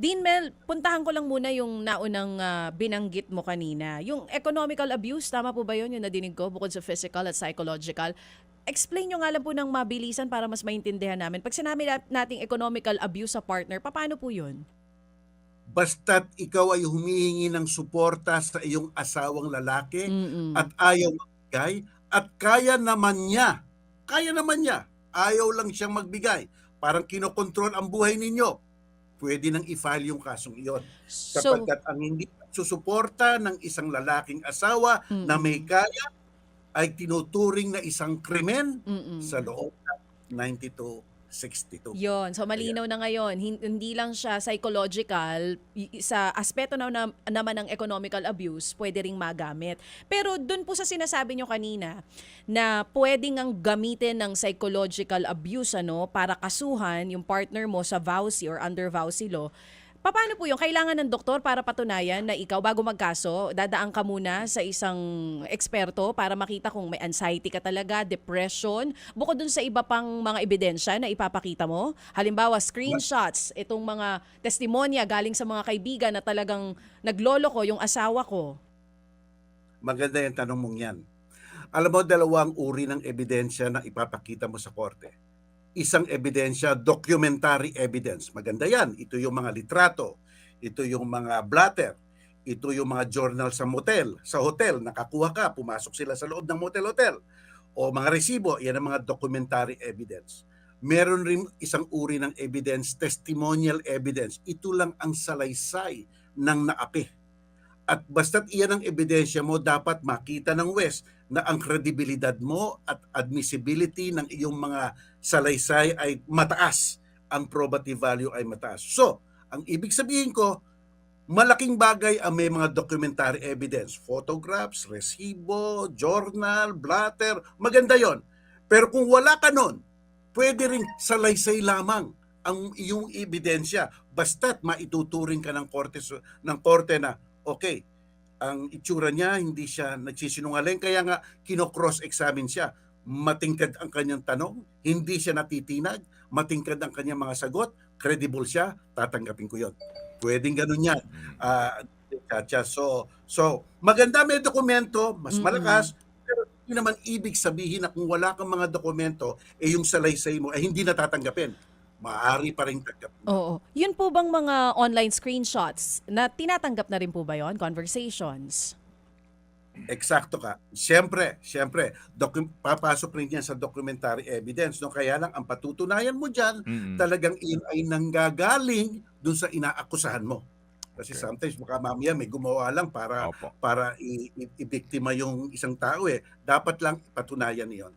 Dean Mel, puntahan ko lang muna yung naunang binanggit mo kanina. Yung economical abuse, tama po ba yun? Yung nadinig ko, bukod sa physical at psychological. Explain nyo nga lang po ng mabilisan para mas maintindihan namin. Pag sinabi nating economical abuse sa partner, paano po yun? Basta't ikaw ay humihingi ng suporta sa iyong asawang lalaki at Mm-mm. ayaw magbigay at kaya naman niya, ayaw lang siyang magbigay. Parang kinokontrol ang buhay ninyo. Pwede nang i-file yung kasong iyon. So, Sapagkat ang hindi susuporta ng isang lalaking asawa na may mm-mm. kaya ay tinuturing na isang krimen sa Mm-mm. loob ng 9262. Yon, so Ayan. malinaw na ngayon, hindi lang siya psychological, sa aspeto naman ng economical abuse, pwede ring magamit. Pero dun po sa sinasabi nyo kanina, na pwedeng ang gamitin ng psychological abuse para kasuhan yung partner mo sa VAUSI or under VAUSI law, paano po yung kailangan ng doktor para patunayan na ikaw bago magkaso, dadaan ka muna sa isang eksperto para makita kung may anxiety ka talaga, depression, bukod dun sa iba pang mga ebidensya na ipapakita mo? Halimbawa, screenshots, itong mga testimonya galing sa mga kaibigan na talagang naglolo ko yung asawa ko. Maganda yung tanong mong yan. Alam mo, dalawang uri ng ebidensya na ipapakita mo sa korte. Isang ebidensya, documentary evidence. Maganda yan. Ito yung mga litrato, ito yung mga blatter, ito yung mga journal sa hotel, nakakuha ka, pumasok sila sa loob ng motel-hotel. O mga resibo, yan ang mga documentary evidence. Meron rin isang uri ng evidence, testimonial evidence. Ito lang ang salaysay ng naapi. At basta't iyan ang ebidensya mo, dapat makita ng West na ang kredibilidad mo at admissibility ng iyong mga salaysay ay mataas. Ang probative value ay mataas. So, ang ibig sabihin ko, malaking bagay ang may mga documentary evidence. Photographs, resibo, journal, blatter, maganda yon. Pero kung wala ka nun, pwede rin salaysay lamang ang iyong ebidensya. Basta't maituturing ka ng korte na, okay, ang itsura niya, hindi siya nagsisinungaling, kaya nga kino-cross-examine siya. Matingkad ang kanyang tanong, hindi siya natitinag, matingkad ang kanyang mga sagot, credible siya, tatanggapin ko yon. Pwedeng ganun yan. Mm. Uh, so, maganda may dokumento, mas Mm-mm. malakas, pero hindi naman ibig sabihin na kung wala kang mga dokumento, yung salaysay mo ay hindi natatanggapin. Maaari pa rin tanggapin yun. Oo. Yun po bang mga online screenshots na tinatanggap na rin po ba yon? Conversations? Eksakto ka. Siyempre, papasok rin yan sa documentary evidence. No? Kaya lang, ang patutunayan mo dyan, Mm. talagang iyon ay nanggagaling dun sa inaakusahan mo. Kasi Okey. sometimes baka mamaya may gumawa lang para Opo. para ibiktima yung isang tao eh. Dapat lang patunayan 'yon.